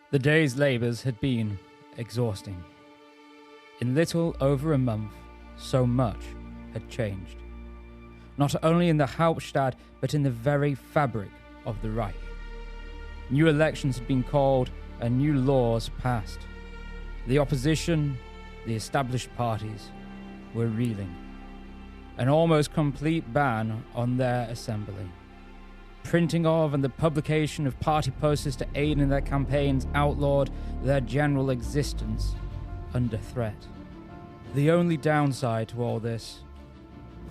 The day's labours had been exhausting. In little over a month, so much had changed. Not only in the Hauptstadt, but in the very fabric of the Reich. New elections had been called and new laws passed. The opposition, the established parties, were reeling. An almost complete ban on their assembly. Printing of and the publication of party posters to aid in their campaigns outlawed their general existence under threat. The only downside to all this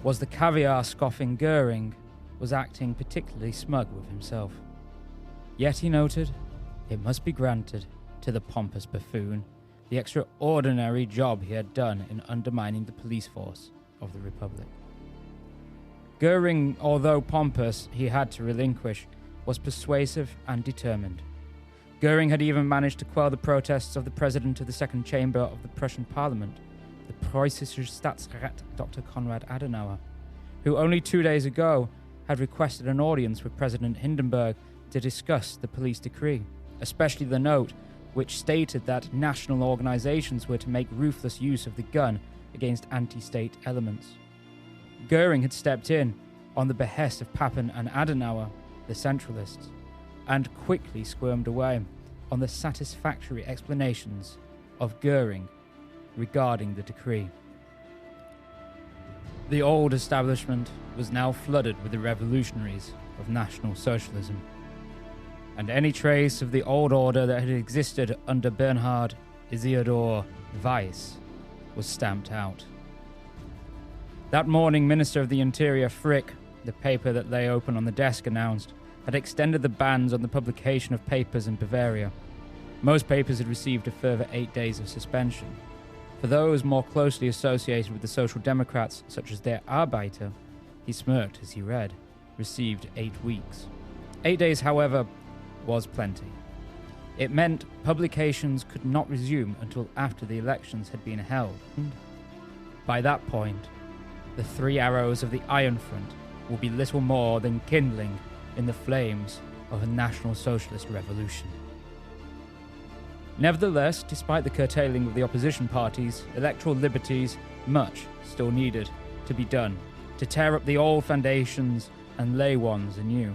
was the caviar-scoffing Goering was acting particularly smug with himself. Yet he noted, it must be granted to the pompous buffoon the extraordinary job he had done in undermining the police force of the Republic. Goering, although pompous he had to relinquish, was persuasive and determined. Goering had even managed to quell the protests of the president of the second chamber of the Prussian parliament, the Preußische Staatsrat Dr. Konrad Adenauer, who only 2 days ago had requested an audience with President Hindenburg to discuss the police decree, especially the note which stated that national organizations were to make ruthless use of the gun against anti-state elements. Goering had stepped in on the behest of Papen and Adenauer, the centralists, and quickly squirmed away on the satisfactory explanations of Goering regarding the decree. The old establishment was now flooded with the revolutionaries of National Socialism, and any trace of the old order that had existed under Bernhard Isidor Weiss was stamped out. That morning, Minister of the Interior Frick, the paper that lay open on the desk announced, had extended the bans on the publication of papers in Bavaria. Most papers had received a further 8 days of suspension. For those more closely associated with the Social Democrats, such as Der Arbeiter, he smirked as he read, received 8 weeks. 8 days, however, was plenty. It meant publications could not resume until after the elections had been held. By that point, the 3 arrows of the Iron Front will be little more than kindling in the flames of a National Socialist revolution. Nevertheless, despite the curtailing of the opposition parties, electoral liberties, much still needed to be done to tear up the old foundations and lay ones anew.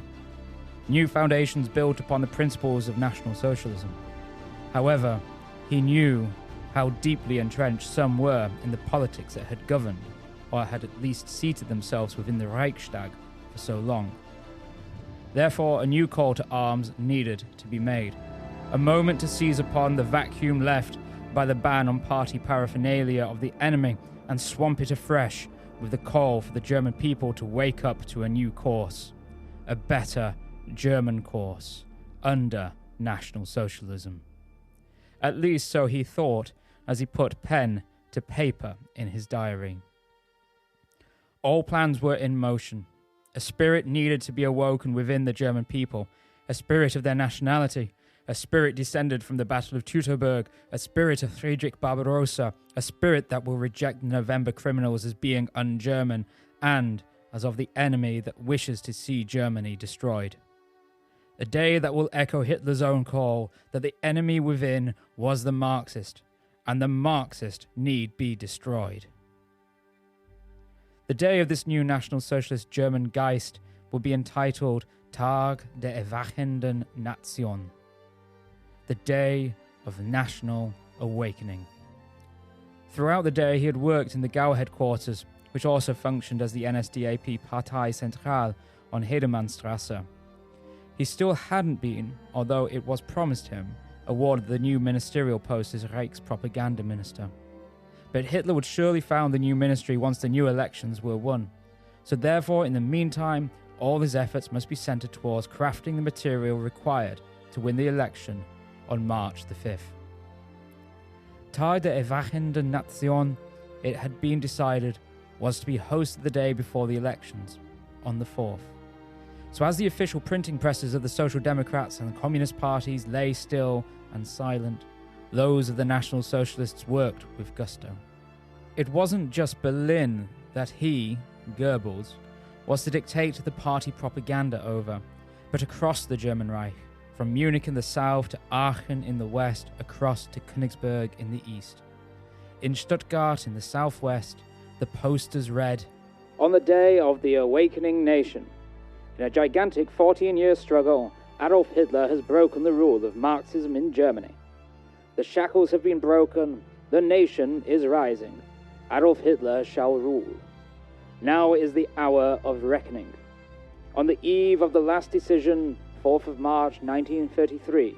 New foundations built upon the principles of National Socialism. However, he knew how deeply entrenched some were in the politics that had governed, or had at least seated themselves within the Reichstag for so long. Therefore, a new call to arms needed to be made. A moment to seize upon the vacuum left by the ban on party paraphernalia of the enemy and swamp it afresh with the call for the German people to wake up to a new course. A better German course under National Socialism. At least so he thought as he put pen to paper in his diary. All plans were in motion. A spirit needed to be awoken within the German people, a spirit of their nationality, a spirit descended from the Battle of Teutoburg, a spirit of Friedrich Barbarossa, a spirit that will reject the November criminals as being un-German and as of the enemy that wishes to see Germany destroyed. A day that will echo Hitler's own call that the enemy within was the Marxist, and the Marxist need be destroyed. The day of this new National Socialist German Geist will be entitled Tag der Erwachenden Nation, the Day of National Awakening. Throughout the day he had worked in the Gau headquarters, which also functioned as the NSDAP Partei Zentrale on Hedemannstrasse. He still hadn't been, although it was promised him, awarded the new ministerial post as Reichspropaganda Minister. But Hitler would surely found the new ministry once the new elections were won. So therefore, in the meantime, all his efforts must be centered towards crafting the material required to win the election on March the 5th. Tag der Erwachenden Nation, it had been decided, was to be hosted the day before the elections, on the 4th. So as the official printing presses of the Social Democrats and the Communist parties lay still and silent, those of the National Socialists worked with gusto. It wasn't just Berlin that he, Goebbels, was to dictate the party propaganda over, but across the German Reich, from Munich in the south to Aachen in the west, across to Königsberg in the east. In Stuttgart in the southwest, the posters read, "On the day of the awakening nation, in a gigantic 14-year struggle, Adolf Hitler has broken the rule of Marxism in Germany. The shackles have been broken, the nation is rising. Adolf Hitler shall rule. Now is the hour of reckoning. On the eve of the last decision, 4th of March 1933,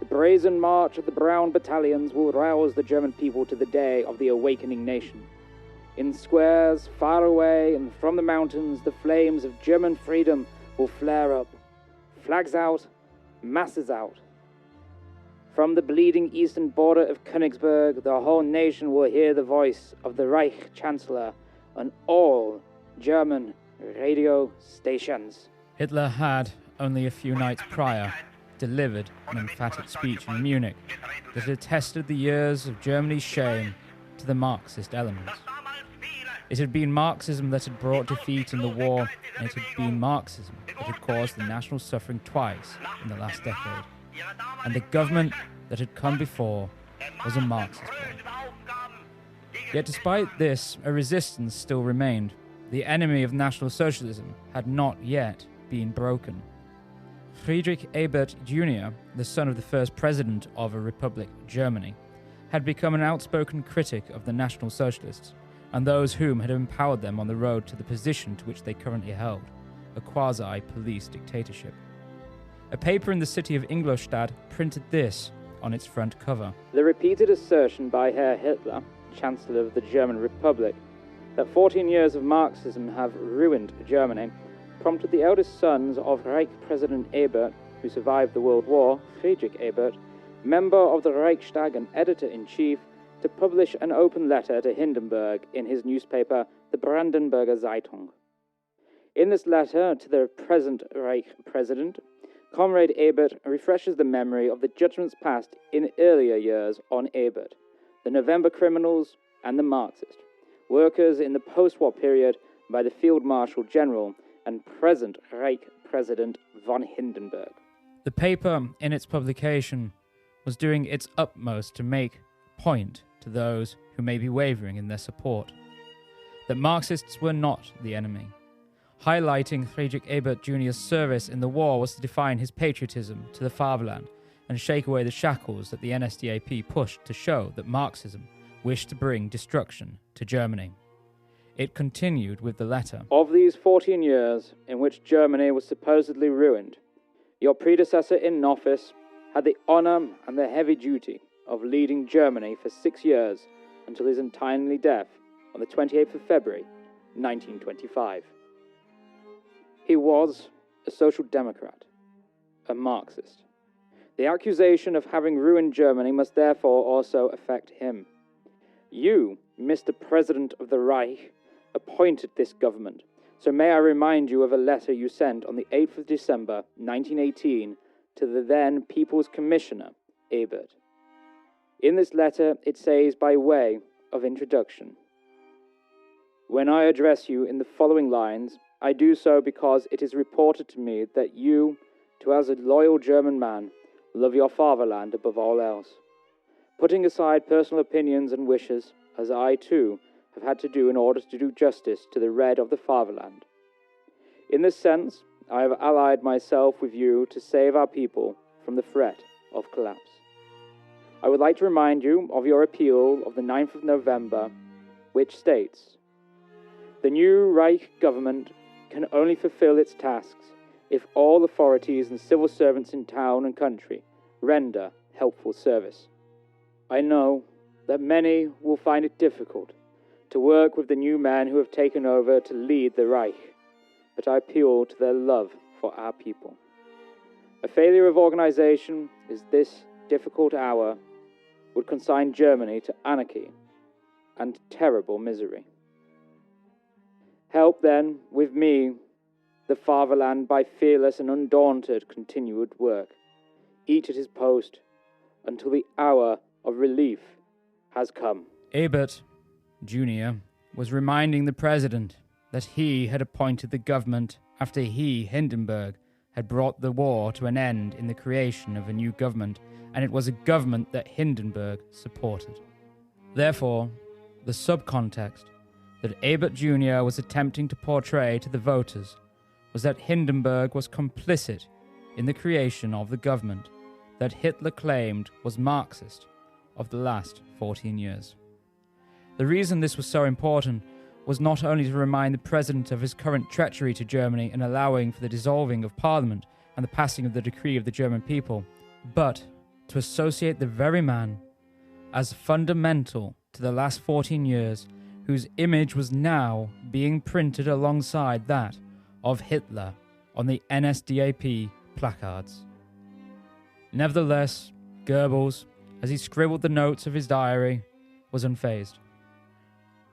the brazen march of the brown battalions will rouse the German people to the day of the awakening nation. In squares, far away and from the mountains, the flames of German freedom will flare up. Flags out, masses out. From the bleeding eastern border of Königsberg, the whole nation will hear the voice of the Reich Chancellor on all German radio stations." Hitler had, only a few nights prior, delivered an emphatic speech in Munich that attested the years of Germany's shame to the Marxist elements. It had been Marxism that had brought defeat in the war, and it had been Marxism that had caused the national suffering twice in the last decade. And the government that had come before was a Marxist one. Yet despite this, a resistance still remained. The enemy of National Socialism had not yet been broken. Friedrich Ebert Jr., the son of the first president of a republic, Germany, had become an outspoken critic of the National Socialists and those whom had empowered them on the road to the position to which they currently held, a quasi-police dictatorship. A paper in the city of Ingolstadt printed this on its front cover. "The repeated assertion by Herr Hitler, Chancellor of the German Republic, that 14 years of Marxism have ruined Germany, prompted the eldest sons of Reich President Ebert, who survived the World War, Friedrich Ebert, member of the Reichstag and editor-in-chief, to publish an open letter to Hindenburg in his newspaper, the Brandenburger Zeitung. In this letter to the present Reich President, Comrade Ebert refreshes the memory of the judgments passed in earlier years on Ebert, the November criminals, and the Marxists, workers in the post-war period by the Field Marshal General and present Reich President von Hindenburg." The paper, in its publication, was doing its utmost to make point to those who may be wavering in their support that Marxists were not the enemy. Highlighting Friedrich Ebert Jr.'s service in the war was to define his patriotism to the fatherland and shake away the shackles that the NSDAP pushed to show that Marxism wished to bring destruction to Germany. It continued with the letter. "Of these 14 years in which Germany was supposedly ruined, your predecessor in office had the honor and the heavy duty of leading Germany for 6 years until his untimely death on the 28th of February, 1925. He was a social democrat, a Marxist. The accusation of having ruined Germany must therefore also affect him. You, Mr. President of the Reich, appointed this government, so may I remind you of a letter you sent on the 8th of December, 1918, to the then People's Commissioner, Ebert. In this letter, it says by way of introduction, "When I address you in the following lines, I do so because it is reported to me that you, as a loyal German man, love your fatherland above all else. Putting aside personal opinions and wishes, as I, too, have had to do in order to do justice to the red of the fatherland. In this sense, I have allied myself with you to save our people from the threat of collapse. I would like to remind you of your appeal of the 9th of November, which states, 'The new Reich government can only fulfill its tasks if all authorities and civil servants in town and country render helpful service. I know that many will find it difficult to work with the new men who have taken over to lead the Reich, but I appeal to their love for our people. A failure of organization is this difficult hour would consign Germany to anarchy and terrible misery. Help then with me, the fatherland, by fearless and undaunted continued work, each at his post, until the hour of relief has come.'" Ebert Jr. was reminding the president that he had appointed the government after he, Hindenburg, had brought the war to an end in the creation of a new government, and it was a government that Hindenburg supported. Therefore, the subcontext that Ebert Jr. was attempting to portray to the voters was that Hindenburg was complicit in the creation of the government that Hitler claimed was Marxist of the last 14 years. The reason this was so important was not only to remind the president of his current treachery to Germany in allowing for the dissolving of Parliament and the passing of the decree of the German people, but to associate the very man as fundamental to the last 14 years whose image was now being printed alongside that of Hitler on the NSDAP placards. Nevertheless, Goebbels, as he scribbled the notes of his diary, was unfazed.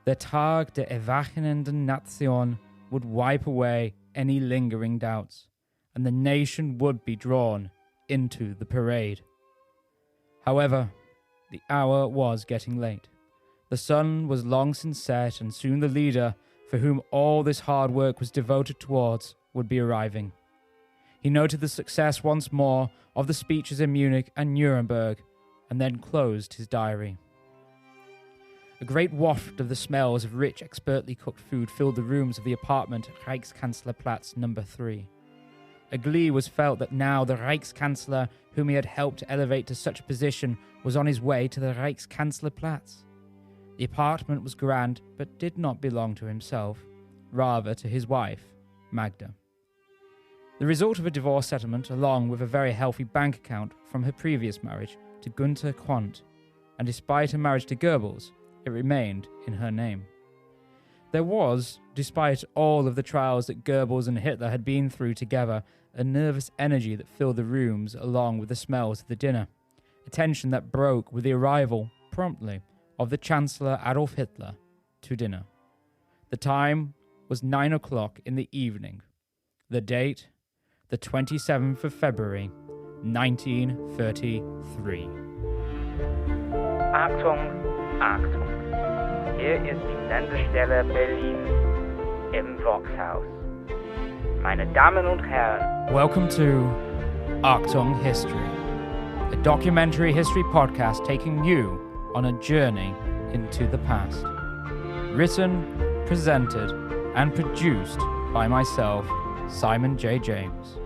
Der Tag der erwachenden Nation would wipe away any lingering doubts, and the nation would be drawn into the parade. However, the hour was getting late. The sun was long since set, and soon the leader, for whom all this hard work was devoted towards, would be arriving. He noted the success once more of the speeches in Munich and Nuremberg, and then closed his diary. A great waft of the smells of rich, expertly cooked food filled the rooms of the apartment at Reichskanzlerplatz No. 3. A glee was felt that now the Reichskanzler, whom he had helped to elevate to such a position, was on his way to the Reichskanzlerplatz. The apartment was grand, but did not belong to himself, rather to his wife, Magda. The result of a divorce settlement, along with a very healthy bank account from her previous marriage to Günther Quandt, and despite her marriage to Goebbels, it remained in her name. There was, despite all of the trials that Goebbels and Hitler had been through together, a nervous energy that filled the rooms along with the smells of the dinner, a tension that broke with the arrival, promptly, of the Chancellor Adolf Hitler to dinner. The time was 9 o'clock in the evening. The date, the 27th of February, 1933. Achtung, Achtung. Hier ist die Sendestelle Berlin im Voxhaus. Meine Damen und Herren. Welcome to Achtung History, a documentary history podcast taking you on a journey into the past. Written, presented, and produced by myself, Simon J. James.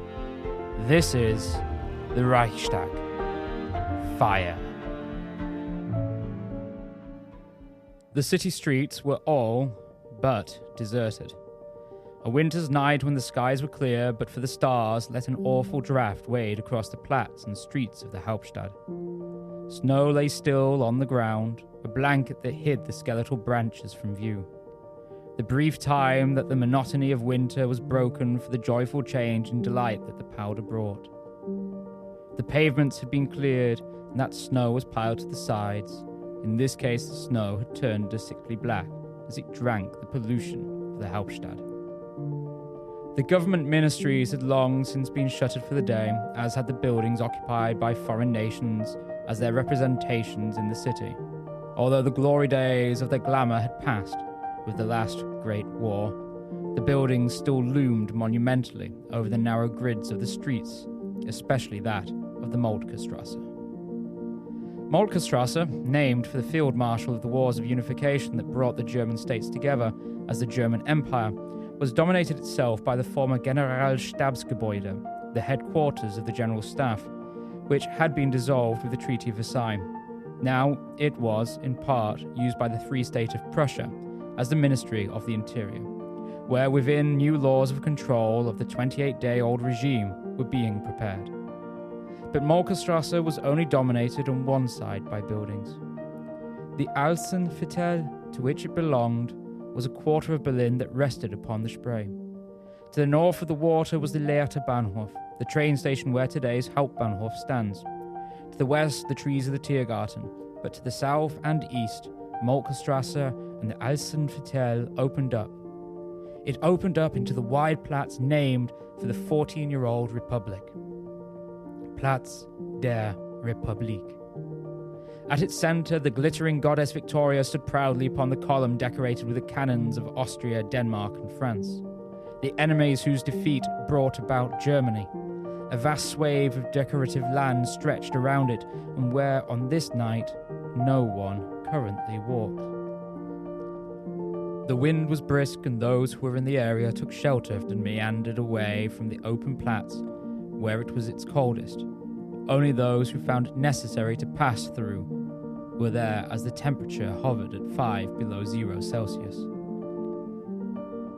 This is the Reichstag. Fire. The city streets were all but deserted. A winter's night when the skies were clear, but for the stars, let an awful draught wade across the Platz and streets of the Hauptstadt. Snow lay still on the ground, a blanket that hid the skeletal branches from view. The brief time that the monotony of winter was broken for the joyful change and delight that the powder brought. The pavements had been cleared, and that snow was piled to the sides. In this case, the snow had turned a sickly black as it drank the pollution of the Hauptstadt. The government ministries had long since been shuttered for the day, as had the buildings occupied by foreign nations as their representations in the city, although the glory days of their glamour had passed with the last great war. The buildings still loomed monumentally over the narrow grids of the streets, especially that of the Moltkestrasse. Moltkestrasse, named for the field marshal of the wars of unification that brought the German states together as the German Empire, was dominated itself by the former Generalstabsgebäude, the headquarters of the General Staff, which had been dissolved with the Treaty of Versailles. Now it was, in part, used by the Free State of Prussia as the Ministry of the Interior, where within new laws of control of the 28-day-old regime were being prepared. But Moltkestrasse was only dominated on one side by buildings. The Alsenviertel, to which it belonged, was a quarter of Berlin that rested upon the Spree. To the north of the water was the Lehrte Bahnhof, the train station where today's Hauptbahnhof stands. To the west, the trees of the Tiergarten, but to the south and east, Moltkestrasse and the Alsenviertel opened up. It opened up into the wide Platz named for the 14-year-old Republic. Platz der Republik. At its center, the glittering goddess Victoria stood proudly upon the column decorated with the cannons of Austria, Denmark, and France. The enemies whose defeat brought about Germany, A vast swathe of decorative land stretched around it, and where on this night no one currently walked. The wind was brisk, and those who were in the area took shelter and meandered away from the open plats where it was its coldest. Only those who found it necessary to pass through were there, as the temperature hovered at 5 below 0 Celsius.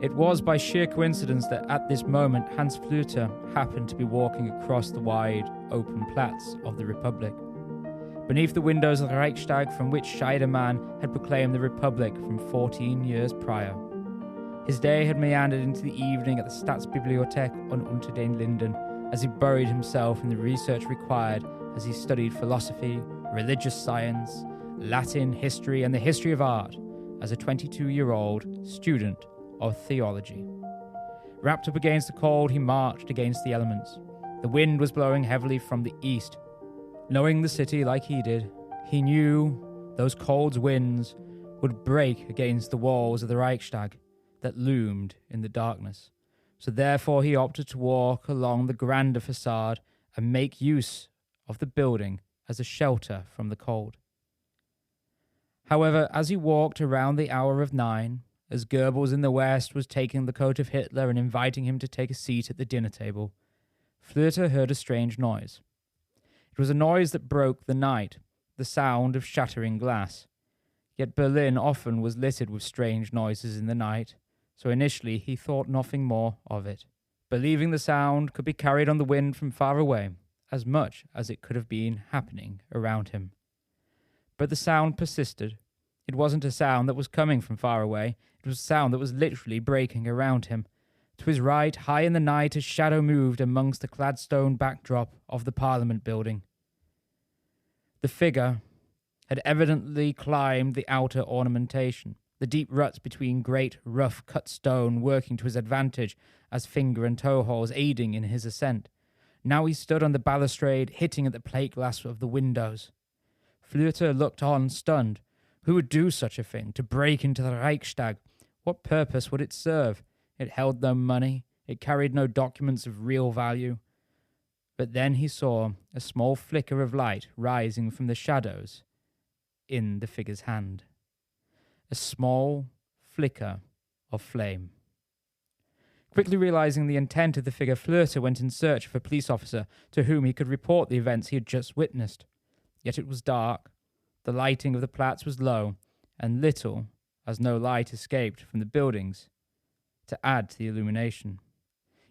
It was by sheer coincidence that at this moment Hans Flüter happened to be walking across the wide, open plats of the Republic. Beneath the windows of the Reichstag, from which Scheidemann had proclaimed the Republic from 14 years prior. His day had meandered into the evening at the Staatsbibliothek on Unter den Linden, as he buried himself in the research required as he studied philosophy, religious science, Latin, history, and the history of art as a 22-year-old student of theology. Wrapped up against the cold, he marched against the elements. The wind was blowing heavily from the east. Knowing the city like he did, he knew those cold winds would break against the walls of the Reichstag that loomed in the darkness. So therefore he opted to walk along the grander facade and make use of the building as a shelter from the cold. However, as he walked around the hour of 9, as Goebbels in the west was taking the coat of Hitler and inviting him to take a seat at the dinner table, Flüter heard a strange noise. It was a noise that broke the night, the sound of shattering glass. Yet Berlin often was littered with strange noises in the night, so initially he thought nothing more of it, believing the sound could be carried on the wind from far away, as much as it could have been happening around him. But the sound persisted. It wasn't a sound that was coming from far away, it was a sound that was literally breaking around him. To his right, high in the night, a shadow moved amongst the clad stone backdrop of the Parliament building. The figure had evidently climbed the outer ornamentation, the deep ruts between great, rough cut stone working to his advantage as finger and toe holes aiding in his ascent. Now he stood on the balustrade, hitting at the plate glass of the windows. Flüter looked on, stunned. Who would do such a thing, to break into the Reichstag? What purpose would it serve? It held no money. It carried no documents of real value. But then he saw a small flicker of light rising from the shadows in the figure's hand. A small flicker of flame. Quickly realizing the intent of the figure, Flüter went in search of a police officer to whom he could report the events he had just witnessed. Yet it was dark, the lighting of the Platz was low, and little, as no light escaped from the buildings, to add to the illumination.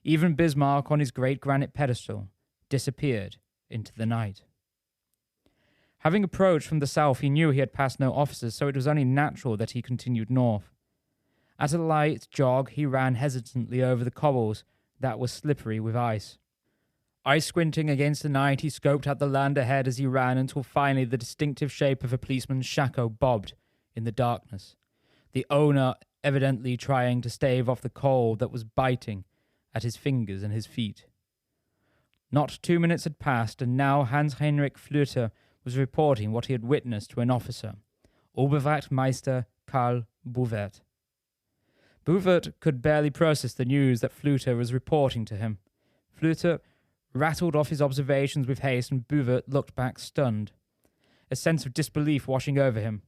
Even Bismarck on his great granite pedestal disappeared into the night. Having approached from the south, he knew he had passed no officers, so it was only natural that he continued north. At a light jog, he ran hesitantly over the cobbles that were slippery with ice. Eye squinting against the night, he scoped out the land ahead as he ran until finally the distinctive shape of a policeman's shako bobbed in the darkness, the owner evidently trying to stave off the cold that was biting at his fingers and his feet. Not 2 minutes had passed, and now Hans-Heinrich Flüter was reporting what he had witnessed to an officer, Oberwachtmeister Karl Bouvert. Bouvert could barely process the news that Flüter was reporting to him. Flüter rattled off his observations with haste, and Bouvert looked back stunned, a sense of disbelief washing over him.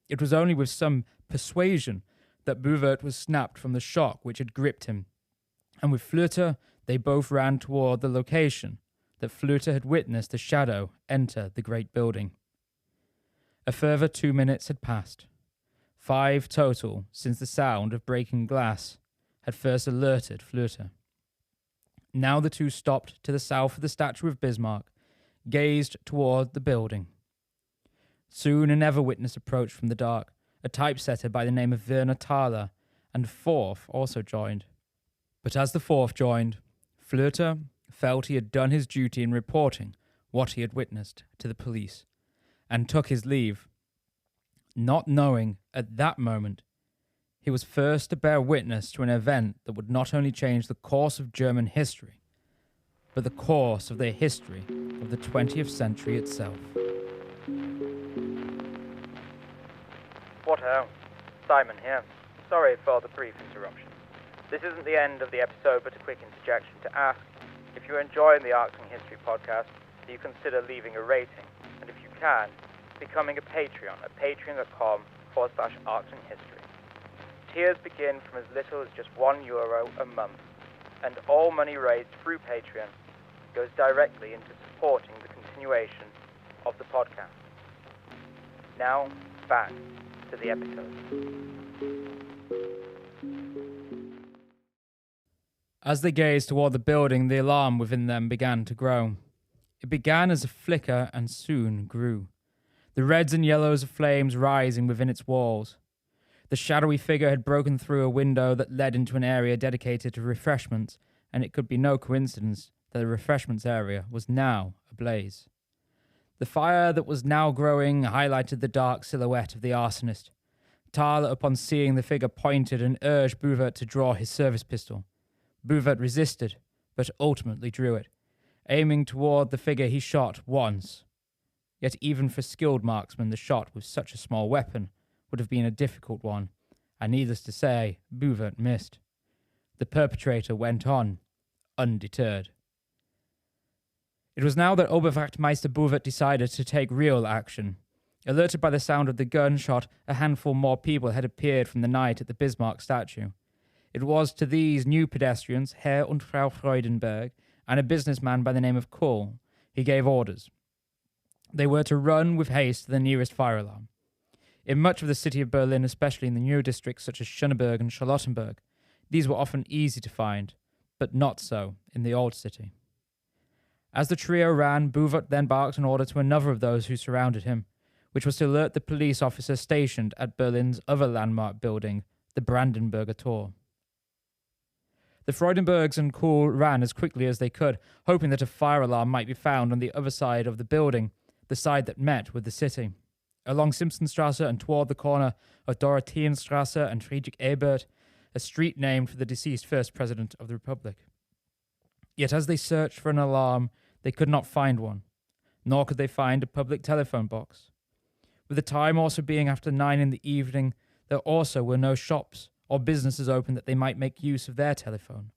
It was only with some persuasion that Bouvert was snapped from the shock which had gripped him, and with Flüter they both ran toward the location that Flüter had witnessed the shadow enter the great building. A further 2 minutes had passed. 5 total since the sound of breaking glass had first alerted Flüter. Now the two stopped to the south of the statue of Bismarck, gazed toward the building. Soon another witness approached from the dark, a typesetter by the name of Werner Thaler, and a fourth also joined. But as the fourth joined, Flüter felt he had done his duty in reporting what he had witnessed to the police, and took his leave, not knowing at that moment he was first to bear witness to an event that would not only change the course of German history, but the course of the history of the 20th century itself. What ho, Simon here. Sorry for the brief interruption. This isn't the end of the episode, but a quick interjection to ask, If you're enjoying the Arts and History podcast, do you consider leaving a rating? And if you can, becoming a Patreon at patreon.com/artsandhistory. Tiers begin from as little as just €1 a month, and all money raised through Patreon goes directly into supporting the continuation of the podcast. Now, back to the episode. As they gazed toward the building, the alarm within them began to grow. It began as a flicker and soon grew, the reds and yellows of flames rising within its walls. The shadowy figure had broken through a window that led into an area dedicated to refreshments, and it could be no coincidence that the refreshments area was now ablaze. The fire that was now growing highlighted the dark silhouette of the arsonist. Thaler, upon seeing the figure, pointed and urged Bouvert to draw his service pistol. Bouvert resisted, but ultimately drew it. Aiming toward the figure, he shot once. Yet even for skilled marksmen, the shot with such a small weapon would have been a difficult one, and needless to say, Bouvert missed. The perpetrator went on, undeterred. It was now that Oberwachtmeister Bouvert decided to take real action. Alerted by the sound of the gunshot, a handful more people had appeared from the night at the Bismarck statue. It was to these new pedestrians, Herr und Frau Freudenberg, and a businessman by the name of Kohl, he gave orders. They were to run with haste to the nearest fire alarm. In much of the city of Berlin, especially in the new districts such as Schöneberg and Charlottenburg, these were often easy to find, but not so in the old city. As the trio ran, Bouvert then barked an order to another of those who surrounded him, which was to alert the police officer stationed at Berlin's other landmark building, the Brandenburger Tor. The Freudenbergs and Kohl ran as quickly as they could, hoping that a fire alarm might be found on the other side of the building, the side that met with the city. Along Simpsonstrasse and toward the corner of Dorotheenstrasse and Friedrich Ebert, a street named for the deceased first president of the Republic. Yet as they searched for an alarm, they could not find one, nor could they find a public telephone box. With the time also being after 9 in the evening, there also were no shops or businesses open that they might make use of their telephone.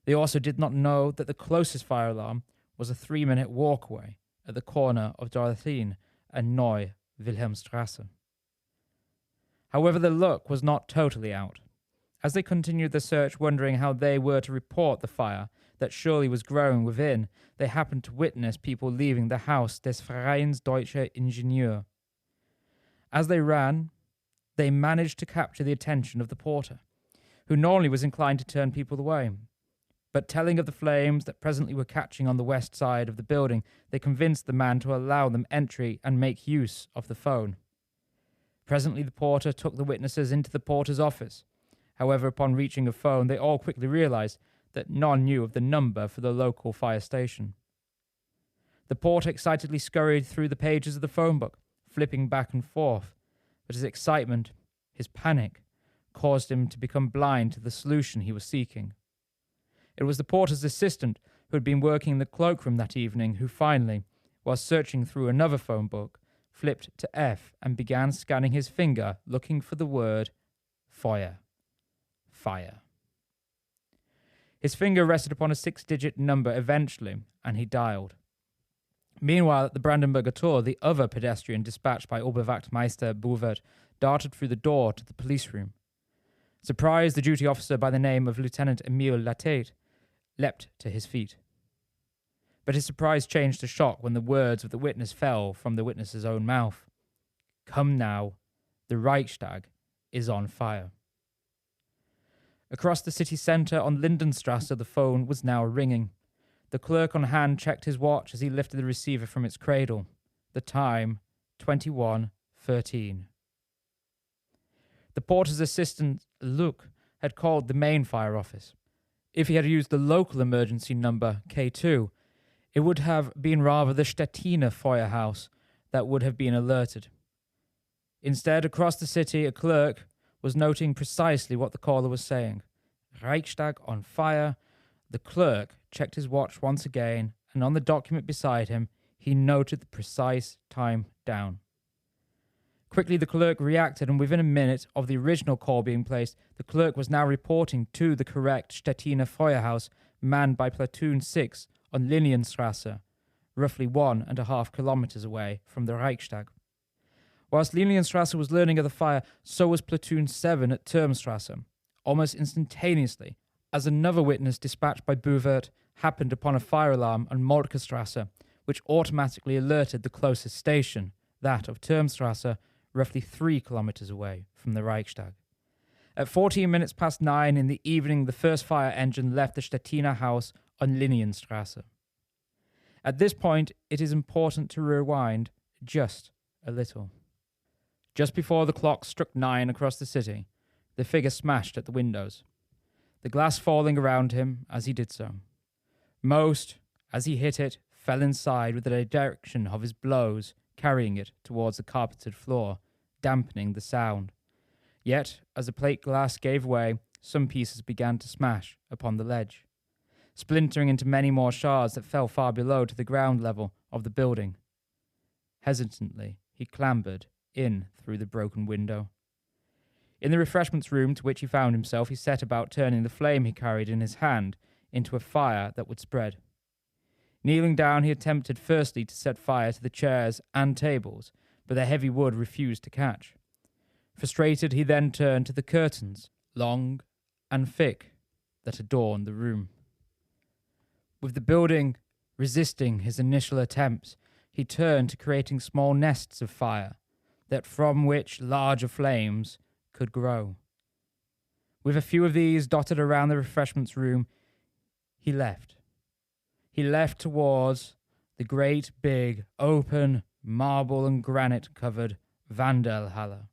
They also did not know that the closest fire alarm was a 3-minute walk away at the corner of Dorotheen and Neue Wilhelmstrasse. However, the luck was not totally out. As they continued the search, wondering how they were to report the fire that surely was growing within, they happened to witness people leaving the Haus des Vereins Deutscher Ingenieur. As they ran, they managed to capture the attention of the porter, who normally was inclined to turn people away. But telling of the flames that presently were catching on the west side of the building, they convinced the man to allow them entry and make use of the phone. Presently the porter took the witnesses into the porter's office. However, upon reaching a phone, they all quickly realized that none knew of the number for the local fire station. The porter excitedly scurried through the pages of the phone book, flipping back and forth, but his excitement, his panic, caused him to become blind to the solution he was seeking. It was the porter's assistant who had been working in the cloakroom that evening who finally, while searching through another phone book, flipped to F and began scanning his finger, looking for the word fire. Fire. His finger rested upon a 6-digit number eventually, and he dialed. Meanwhile, at the Brandenburger Tor, the other pedestrian dispatched by Oberwachtmeister Bouvert darted through the door to the police room. Surprised, the duty officer by the name of Lieutenant Emile Latate leapt to his feet. But his surprise changed to shock when the words of the witness fell from the witness's own mouth. "Come now, the Reichstag is on fire." Across the city centre on Lindenstrasse, the phone was now ringing. The clerk on hand checked his watch as he lifted the receiver from its cradle. The time, 21:13. The porter's assistant, Luc, had called the main fire office. If he had used the local emergency number, K2, it would have been rather the Stettiner Feuerhaus that would have been alerted. Instead, across the city, a clerk was noting precisely what the caller was saying. Reichstag on fire. The clerk checked his watch once again, and on the document beside him, he noted the precise time down. Quickly, the clerk reacted, and within a minute of the original call being placed, the clerk was now reporting to the correct Stettiner Feuerhaus manned by Platoon 6 on Linienstrasse, roughly 1.5 kilometers away from the Reichstag. Whilst Linienstrasse was learning of the fire, so was Platoon 7 at Turmstrasse. Almost instantaneously, as another witness dispatched by Bouvert happened upon a fire alarm on Moltkestrasse, which automatically alerted the closest station, that of Turmstrasse, roughly 3 kilometers away from the Reichstag. At 14 minutes past 9 in the evening, the first fire engine left the Stettiner house on Linienstrasse. At this point, it is important to rewind just a little. Just before the clock struck 9 across the city, the figure smashed at the windows, the glass falling around him as he did so. Most, as he hit it, fell inside with the direction of his blows, carrying it towards the carpeted floor, dampening the sound. Yet, as the plate glass gave way, some pieces began to smash upon the ledge, splintering into many more shards that fell far below to the ground level of the building. Hesitantly, he clambered in through the broken window. In the refreshments room to which he found himself, he set about turning the flame he carried in his hand into a fire that would spread. Kneeling down, he attempted firstly to set fire to the chairs and tables, but the heavy wood refused to catch. Frustrated, he then turned to the curtains, long and thick, that adorned the room. With the building resisting his initial attempts, he turned to creating small nests of fire, that from which larger flames could grow. With a few of these dotted around the refreshments room, he left. He left towards the great big, open, marble and granite-covered Wandelhalle.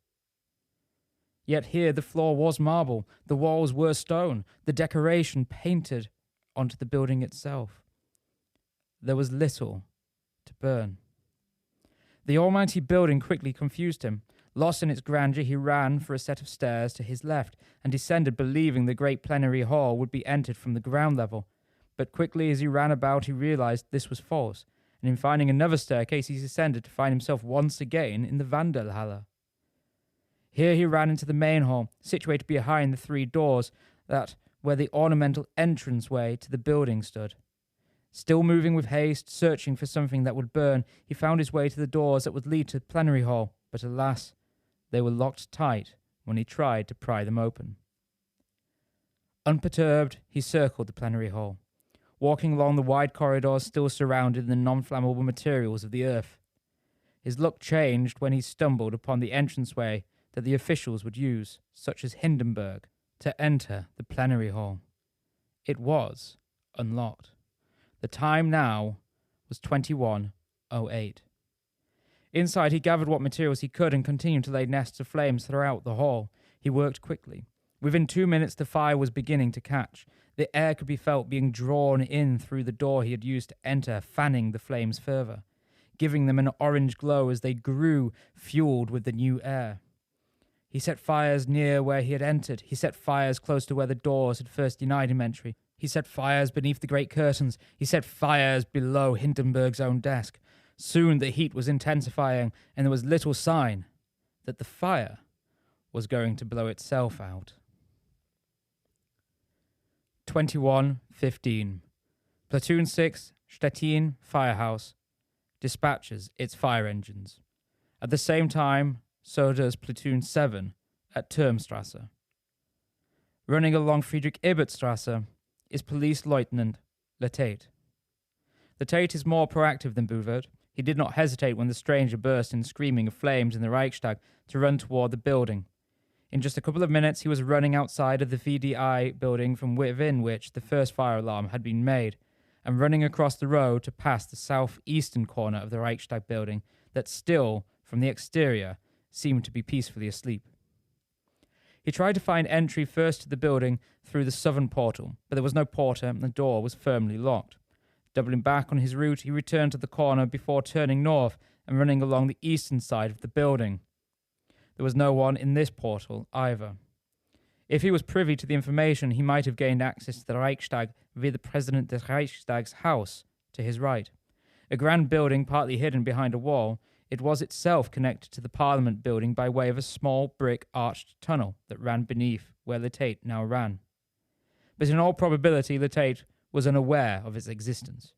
Yet here the floor was marble, the walls were stone, the decoration painted onto the building itself. There was little to burn. The almighty building quickly confused him. Lost in its grandeur, he ran for a set of stairs to his left and descended, believing the great plenary hall would be entered from the ground level. But quickly as he ran about, he realized this was false, and in finding another staircase, he descended to find himself once again in the Wandelhalle. Here he ran into the main hall, situated behind the 3 doors that where the ornamental entranceway to the building stood. Still moving with haste, searching for something that would burn, he found his way to the doors that would lead to the plenary hall, but alas, they were locked tight when he tried to pry them open. Unperturbed, he circled the plenary hall, walking along the wide corridors still surrounded in the non-flammable materials of the earth. His luck changed when he stumbled upon the entranceway that the officials would use, such as Hindenburg, to enter the plenary hall. It was unlocked. The time now was 21:08. Inside, he gathered what materials he could and continued to lay nests of flames throughout the hall. He worked quickly. Within 2 minutes, the fire was beginning to catch. The air could be felt being drawn in through the door he had used to enter, fanning the flames further, giving them an orange glow as they grew, fueled with the new air. He set fires near where he had entered. He set fires close to where the doors had first denied him entry. He set fires beneath the great curtains. He set fires below Hindenburg's own desk. Soon the heat was intensifying, and there was little sign that the fire was going to blow itself out. 21:15. Platoon 6, Stettin Firehouse, dispatches its fire engines. At the same time, so does Platoon 7 at Turmstrasse. Running along Friedrich-Ebert-Strasse is Police Lieutenant Letate. Letate is more proactive than Bouvert. He did not hesitate when the stranger burst in screaming of flames in the Reichstag to run toward the building. In just a couple of minutes, he was running outside of the VDI building from within which the first fire alarm had been made, and running across the road to pass the southeastern corner of the Reichstag building that still, from the exterior, seemed to be peacefully asleep. He tried to find entry first to the building through the southern portal, but there was no porter and the door was firmly locked. Doubling back on his route, he returned to the corner before turning north and running along the eastern side of the building. There was no one in this portal either. If he was privy to the information, he might have gained access to the Reichstag via the President des Reichstag's house to his right. A grand building partly hidden behind a wall, it was itself connected to the Parliament building by way of a small brick arched tunnel that ran beneath where Letate now ran. But in all probability, Letate was unaware of its existence.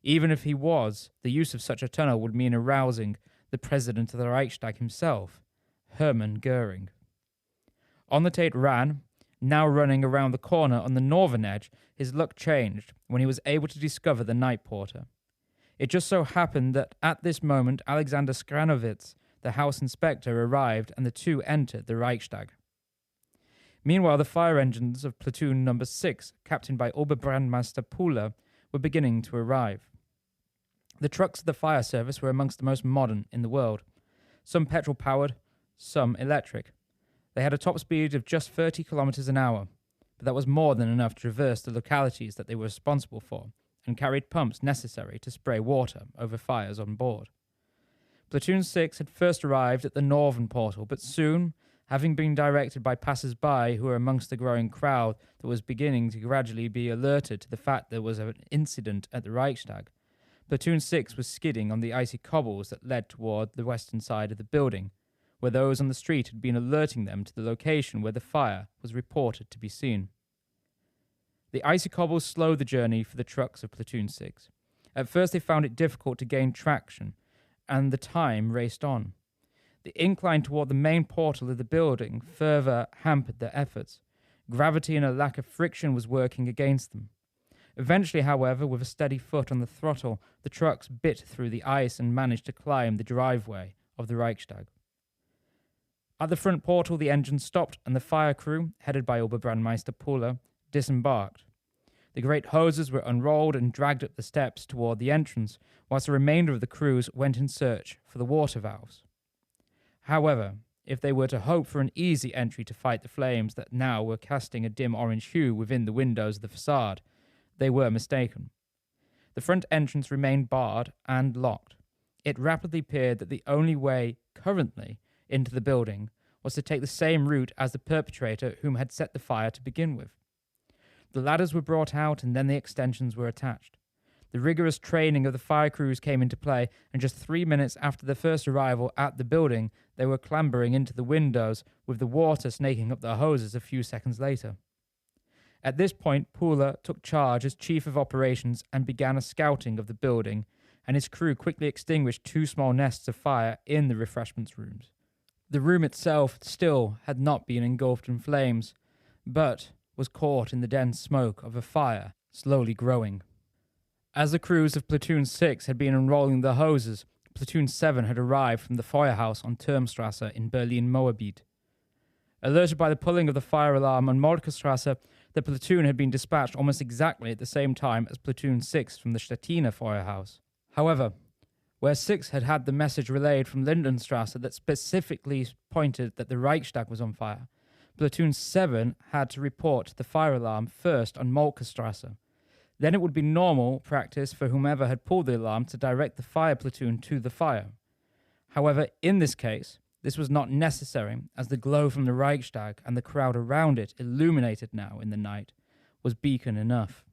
Even if he was, the use of such a tunnel would mean arousing the president of the Reichstag himself, Hermann Goering. On the Tate ran, now running around the corner on the northern edge. His luck changed when he was able to discover the night porter. It just so happened that at this moment Alexander Skranowitz, the house inspector, arrived and the two entered the Reichstag. Meanwhile, the fire engines of platoon number 6, captained by Oberbrandmeister Puller, were beginning to arrive. The trucks of the fire service were amongst the most modern in the world, some petrol-powered, some electric. They had a top speed of just 30 kilometers an hour, but that was more than enough to traverse the localities that they were responsible for, and carried pumps necessary to spray water over fires on board. Platoon 6 had first arrived at the northern portal, but soon, having been directed by passers-by who were amongst the growing crowd that was beginning to gradually be alerted to the fact there was an incident at the Reichstag, Platoon 6 was skidding on the icy cobbles that led toward the western side of the building, where those on the street had been alerting them to the location where the fire was reported to be seen. The icy cobbles slowed the journey for the trucks of Platoon 6. At first they found it difficult to gain traction, and the time raced on. The incline toward the main portal of the building further hampered their efforts. Gravity and a lack of friction was working against them. Eventually, however, with a steady foot on the throttle, the trucks bit through the ice and managed to climb the driveway of the Reichstag. At the front portal, the engine stopped and the fire crew, headed by Oberbrandmeister Puller, disembarked. The great hoses were unrolled and dragged up the steps toward the entrance, whilst the remainder of the crews went in search for the water valves. However, if they were to hope for an easy entry to fight the flames that now were casting a dim orange hue within the windows of the facade, they were mistaken. The front entrance remained barred and locked. It rapidly appeared that the only way, currently, into the building was to take the same route as the perpetrator whom had set the fire to begin with. The ladders were brought out and then the extensions were attached. The rigorous training of the fire crews came into play, and just 3 minutes after their first arrival at the building, they were clambering into the windows, with the water snaking up their hoses a few seconds later. At this point, Puller took charge as chief of operations and began a scouting of the building, and his crew quickly extinguished 2 small nests of fire in the refreshments rooms. The room itself still had not been engulfed in flames, but was caught in the dense smoke of a fire slowly growing. As the crews of Platoon 6 had been unrolling their hoses, Platoon 7 had arrived from the firehouse on Turmstrasse in Berlin-Moabit. Alerted by the pulling of the fire alarm on Moltkestrasse, the platoon had been dispatched almost exactly at the same time as Platoon 6 from the Stettiner firehouse. However, where 6 had had the message relayed from Lindenstrasse that specifically pointed that the Reichstag was on fire, Platoon 7 had to report the fire alarm first on Moltkestrasse. Then it would be normal practice for whomever had pulled the alarm to direct the fire platoon to the fire. However, in this case, this was not necessary, as the glow from the Reichstag and the crowd around it, illuminated now in the night, was beacon enough.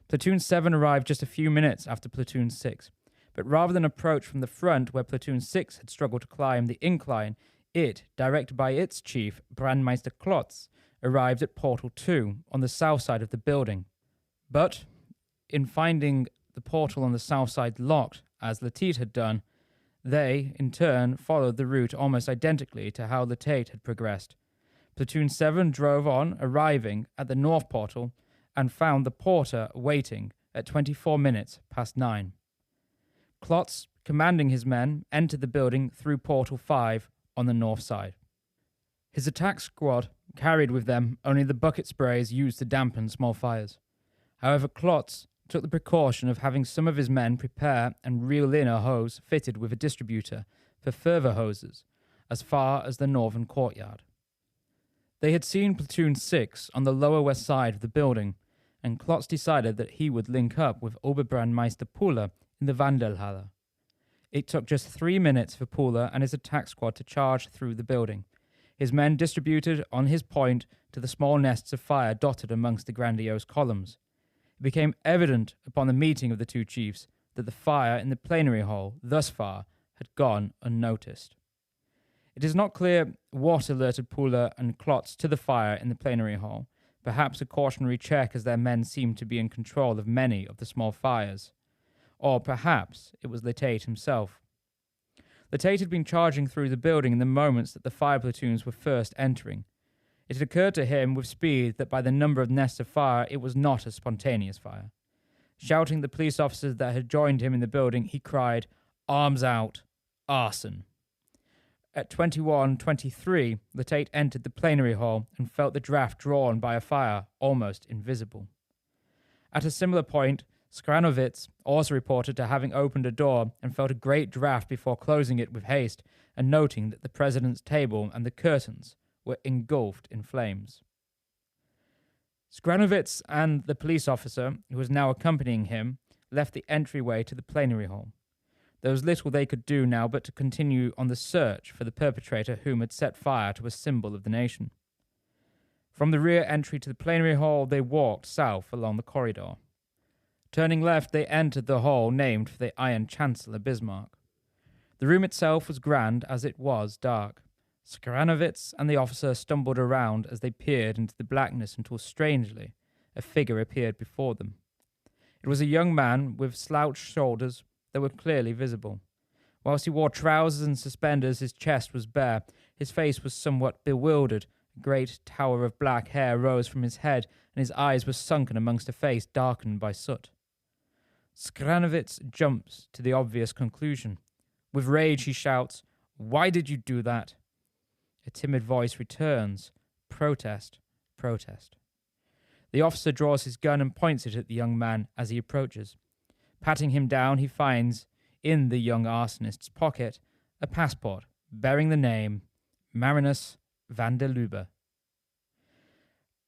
Platoon 7 arrived just a few minutes after Platoon 6, but rather than approach from the front where Platoon 6 had struggled to climb the incline, it, directed by its chief, Brandmeister Klotz, arrived at Portal 2 on the south side of the building. But, in finding the portal on the south side locked, as Latit had done, they, in turn, followed the route almost identically to how Latit had progressed. Platoon 7 drove on, arriving at the north portal, and found the porter waiting at 24 minutes past 9. Klotz, commanding his men, entered the building through Portal 5 on the north side. His attack squad carried with them only the bucket sprays used to dampen small fires. However, Klotz took the precaution of having some of his men prepare and reel in a hose fitted with a distributor for further hoses as far as the northern courtyard. They had seen Platoon 6 on the lower west side of the building, and Klotz decided that he would link up with Oberbrandmeister Puller in the Wandelhalle. It took just 3 minutes for Puller and his attack squad to charge through the building. His men distributed on his point to the small nests of fire dotted amongst the grandiose columns. It became evident upon the meeting of the two chiefs that the fire in the plenary hall, thus far, had gone unnoticed. It is not clear what alerted Puller and Klotz to the fire in the plenary hall, perhaps a cautionary check as their men seemed to be in control of many of the small fires. Or perhaps it was Letate himself. Letate had been charging through the building in the moments that the fire platoons were first entering. It had occurred to him with speed that by the number of nests of fire, it was not a spontaneous fire. Shouting the police officers that had joined him in the building, he cried, "Arms out! Arson!" At 21:23, Letate entered the plenary hall and felt the draft drawn by a fire almost invisible. At a similar point, Skranovitz also reported to having opened a door and felt a great draft before closing it with haste and noting that the president's table and the curtains were engulfed in flames. Skranovitz and the police officer, who was now accompanying him, left the entryway to the plenary hall. There was little they could do now but to continue on the search for the perpetrator whom had set fire to a symbol of the nation. From the rear entry to the plenary hall, they walked south along the corridor. Turning left, they entered the hall named for the Iron Chancellor Bismarck. The room itself was grand as it was dark. Skranovitz and the officer stumbled around as they peered into the blackness until, strangely, a figure appeared before them. It was a young man with slouched shoulders that were clearly visible. Whilst he wore trousers and suspenders, his chest was bare. His face was somewhat bewildered. A great tower of black hair rose from his head, and his eyes were sunken amongst a face darkened by soot. Skranovitz jumps to the obvious conclusion. With rage, he shouts, "Why did you do that?" A timid voice returns, "Protest, protest." The officer draws his gun and points it at the young man as he approaches. Patting him down, he finds, in the young arsonist's pocket, a passport bearing the name Marinus van der Lubbe.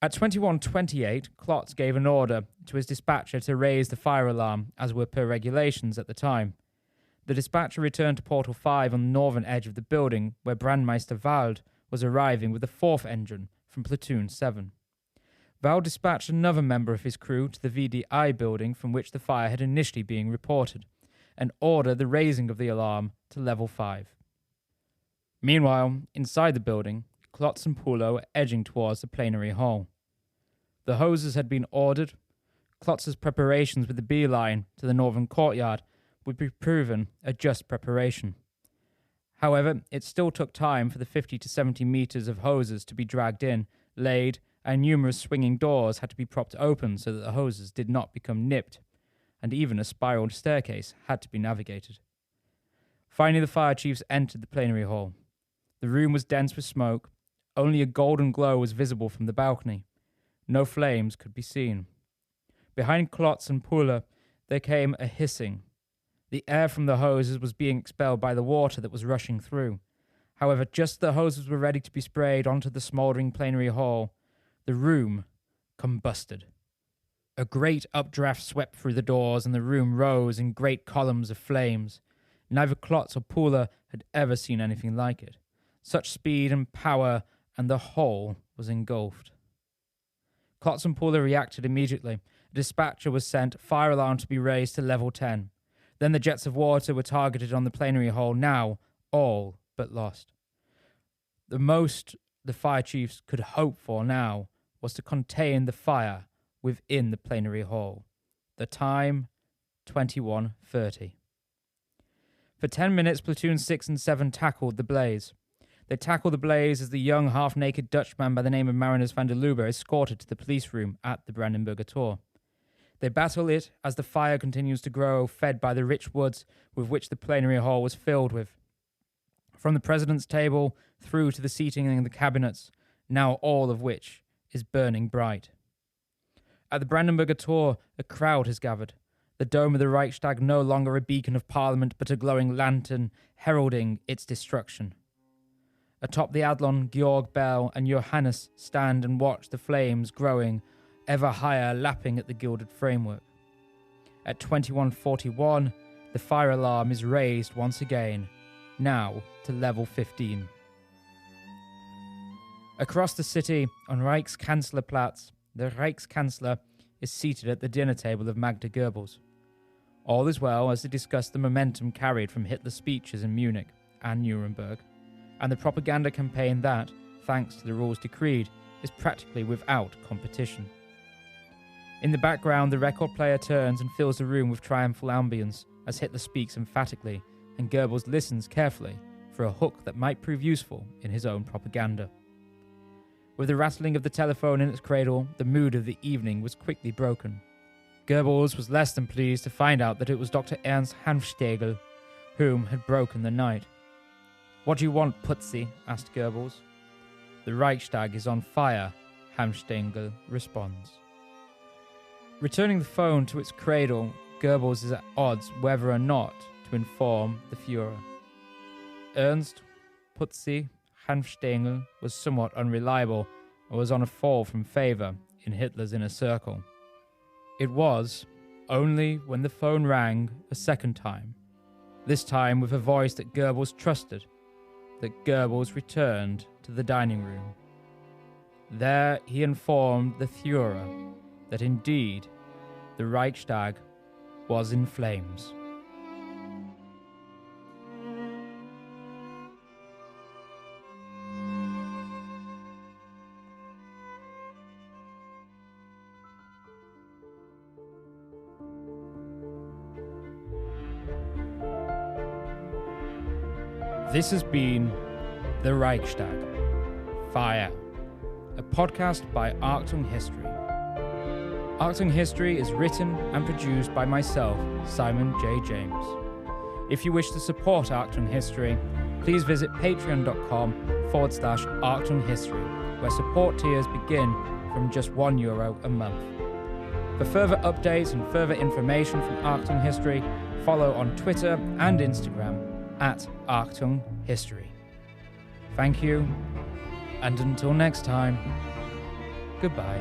At 21:28, Klotz gave an order to his dispatcher to raise the fire alarm, as were per regulations at the time. The dispatcher returned to Portal 5 on the northern edge of the building, where Brandmeister Wald was arriving with the 4th engine from Platoon 7. Wald dispatched another member of his crew to the VDI building from which the fire had initially been reported, and ordered the raising of the alarm to level 5. Meanwhile, inside the building, Klotz and Pulo were edging towards the plenary hall. The hoses had been ordered. Klotz's preparations with the beeline to the northern courtyard would be proven a just preparation. However, it still took time for the 50 to 70 meters of hoses to be dragged in, laid, and numerous swinging doors had to be propped open so that the hoses did not become nipped, and even a spiraled staircase had to be navigated. Finally, the fire chiefs entered the plenary hall. The room was dense with smoke. Only a golden glow was visible from the balcony. No flames could be seen. Behind Klotz and Puller, there came a hissing. The air from the hoses was being expelled by the water that was rushing through. However, just as the hoses were ready to be sprayed onto the smouldering plenary hall, the room combusted. A great updraft swept through the doors, and the room rose in great columns of flames. Neither Klotz or Puller had ever seen anything like it. Such speed and power, and the whole was engulfed. Klotz and Puller reacted immediately. A dispatcher was sent, fire alarm to be raised to level 10. Then the jets of water were targeted on the plenary hall, now all but lost. The most the fire chiefs could hope for now was to contain the fire within the plenary hall. The time, 21:30. For 10 minutes, Platoon 6 and 7 tackled the blaze. They tackled the blaze as the young, half-naked Dutchman by the name of Marinus van der Lubbe escorted to the police room at the Brandenburger Tor. They battle it as the fire continues to grow, fed by the rich woods with which the plenary hall was filled with. From the president's table through to the seating in the cabinets, now all of which is burning bright. At the Brandenburger Tor, a crowd has gathered. The dome of the Reichstag no longer a beacon of parliament, but a glowing lantern heralding its destruction. Atop the Adlon, Georg Bell and Johannes stand and watch the flames growing ever higher, lapping at the gilded framework. At 21:41, the fire alarm is raised once again, now to level 15. Across the city, on Reichskanzlerplatz, the Reichskanzler is seated at the dinner table of Magda Goebbels. All is well as they discuss the momentum carried from Hitler's speeches in Munich and Nuremberg, and the propaganda campaign that, thanks to the rules decreed, is practically without competition. In the background, the record player turns and fills the room with triumphal ambience as Hitler speaks emphatically and Goebbels listens carefully for a hook that might prove useful in his own propaganda. With the rattling of the telephone in its cradle, the mood of the evening was quickly broken. Goebbels was less than pleased to find out that it was Dr. Ernst Hanfstegel whom had broken the night. "What do you want, Putzi?" asked Goebbels. "The Reichstag is on fire," Hanfstegel responds. Returning the phone to its cradle, Goebbels is at odds whether or not to inform the Führer. Ernst Putzi Hanfstegel was somewhat unreliable and was on a fall from favour in Hitler's inner circle. It was only when the phone rang a second time, this time with a voice that Goebbels trusted, that Goebbels returned to the dining room. There he informed the Führer that indeed the Reichstag was in flames. This has been The Reichstag, Fire, a podcast by Achtung History. Achtung History is written and produced by myself, Simon J. James. If you wish to support Achtung History, please visit patreon.com/Achtung History, where support tiers begin from just €1 a month. For further updates and further information from Achtung History, follow on Twitter and Instagram at Achtung History. Thank you, and until next time, goodbye.